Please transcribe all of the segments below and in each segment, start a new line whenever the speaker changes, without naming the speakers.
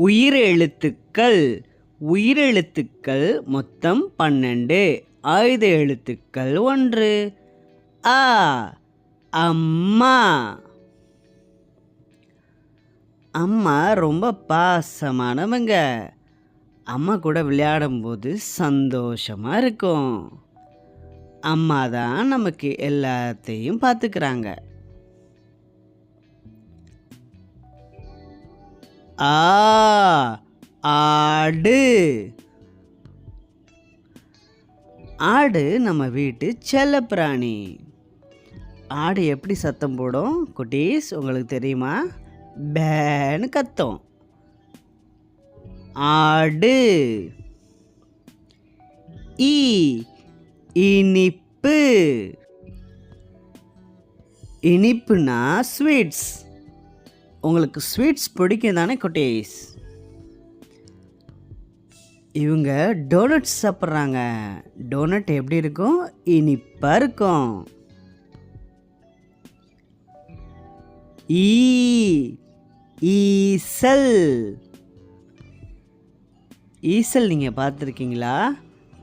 உயிரெழுத்துக்கள். உயிரெழுத்துக்கள் மொத்தம் 12. ஆயுத எழுத்துக்கள் 1. ஆ அம்மா. அம்மா ரொம்ப பாசமானவங்க. அம்மா கூட விளையாடும்போது சந்தோஷமா இருக்கும். அம்மா தான் நமக்கு எல்லாத்தையும் பார்த்துக்கிறாங்க. ஆ ஆடு. ஆடு நம்ம வீட்டு செல்லப்பிராணி. ஆடு எப்படி சத்தம் போடும் குட்டீஸ், உங்களுக்கு தெரியுமா? பேன்னு கத்தும். ஆடு. ஈ இனிப்பு. இனிப்புனா ஸ்வீட்ஸ். உங்களுக்கு ஸ்வீட்ஸ் பிடிக்கும் தானே குட்டீஸ்? இவங்க டோனட்ஸ் சாப்பிட்றாங்க. டோனட் எப்படி இருக்கும்? இனிப்பாக இருக்கும். ஈசல். ஈசல் நீங்கள் பார்த்துருக்கீங்களா?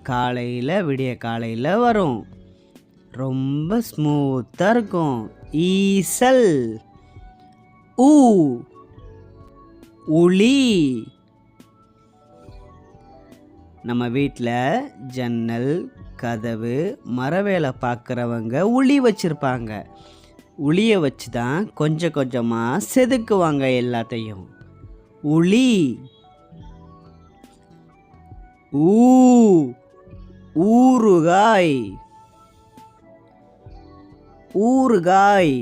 காலையில் விடிய காலையில் வரும். ரொம்ப ஸ்மூத்தாக இருக்கும். ஈசல். உளி. நம்ம வீட்டில் ஜன்னல், கதவு, மர வேலை பார்க்குறவங்க உளி வச்சுருப்பாங்க. உளியை வச்சு தான் கொஞ்சம் கொஞ்சமாக செதுக்குவாங்க எல்லாத்தையும். உளி. ஊறுகாய். ஊறுகாய்.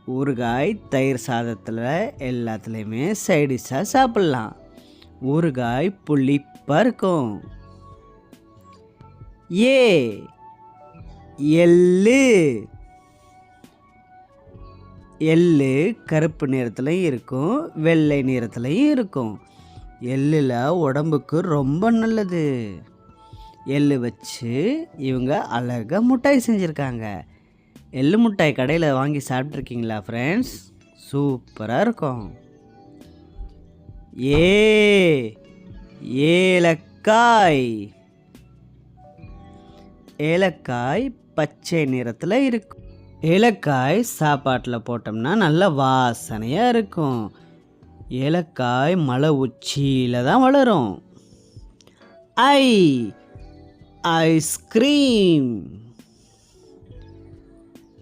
ஊறுகாய் தயிர் சாதத்தில் எல்லாத்துலேயுமே சைடிஷாக சாப்பிட்லாம். ஊறுகாய் புளிப்பாக இருக்கும். எள்ளு. எள்ளு கருப்பு நிறத்துலையும் இருக்கும், வெள்ளை நிறத்துலையும் இருக்கும். எள்ளில் உடம்புக்கு ரொம்ப நல்லது. எள்ளு வச்சு இவங்க அழகாக மிட்டாய் செஞ்சுருக்காங்க. எள்ளு மிட்டாய் கடையில் வாங்கி சாப்பிட்ருக்கீங்களா ஃப்ரெண்ட்ஸ்? சூப்பராக இருக்கும். ஏலக்காய். ஏலக்காய் பச்சை நிறத்தில் இருக்கும். ஏலக்காய் சாப்பாட்டில் போட்டோம்னா நல்ல வாசனையாக இருக்கும். ஏலக்காய் மலை உச்சியில் தான் வளரும். ஐஸ்கிரீம்.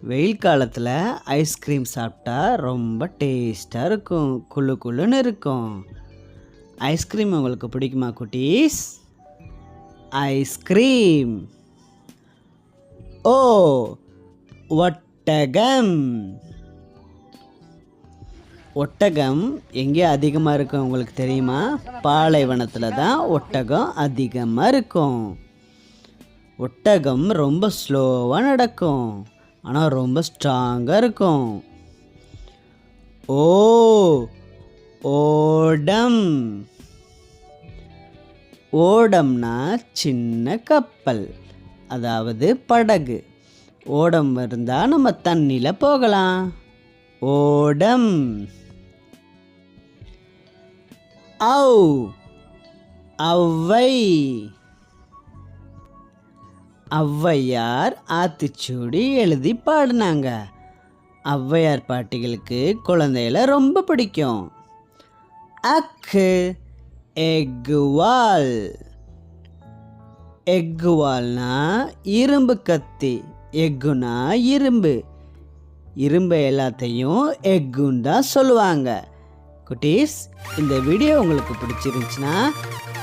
வெயில் காலத்தில் ஐஸ்கிரீம் சாப்பிட்டா ரொம்ப டேஸ்ட்டாக இருக்கும், குளு குளுன்னு இருக்கும். ஐஸ்கிரீம் உங்களுக்கு பிடிக்குமா குட்டீஸ்? ஐஸ்கிரீம். ஒட்டகம். ஒட்டகம் எங்கே அதிகமாக இருக்கும் உங்களுக்கு தெரியுமா? பாலைவனத்தில் தான் ஒட்டகம் அதிகமாக இருக்கும். ஒட்டகம் ரொம்ப ஸ்லோவாக நடக்கும், ஆனால் ரொம்ப ஸ்ட்ராங்காக இருக்கும். ஓடம். ஓடம்னா சின்ன கப்பல், அதாவது படகு. ஓடம் இருந்தால் நம்ம தண்ணியில் போகலாம். ஓடம். ஔவை. ஔவையார் ஆத்திச்சூடி எழுதி பாடினாங்க. ஔவையார் பாட்டிகளுக்கு குழந்தைகளை ரொம்ப பிடிக்கும். எக்குவால். எக்குவால்னா இரும்பு கத்தி. எக்குனா இரும்பு. இரும்பு எல்லாத்தையும் எக்குன்னு தான் சொல்லுவாங்க. குட்டீஸ், இந்த வீடியோ உங்களுக்கு பிடிச்சிருந்துச்சுன்னா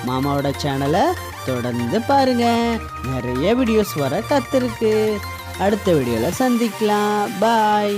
மாமாவோட சேனலை தொடர்ந்து பாருங்கள். நிறைய வீடியோஸ் வர காத்திருக்கு. அடுத்த வீடியோவில் சந்திக்கலாம். பாய்.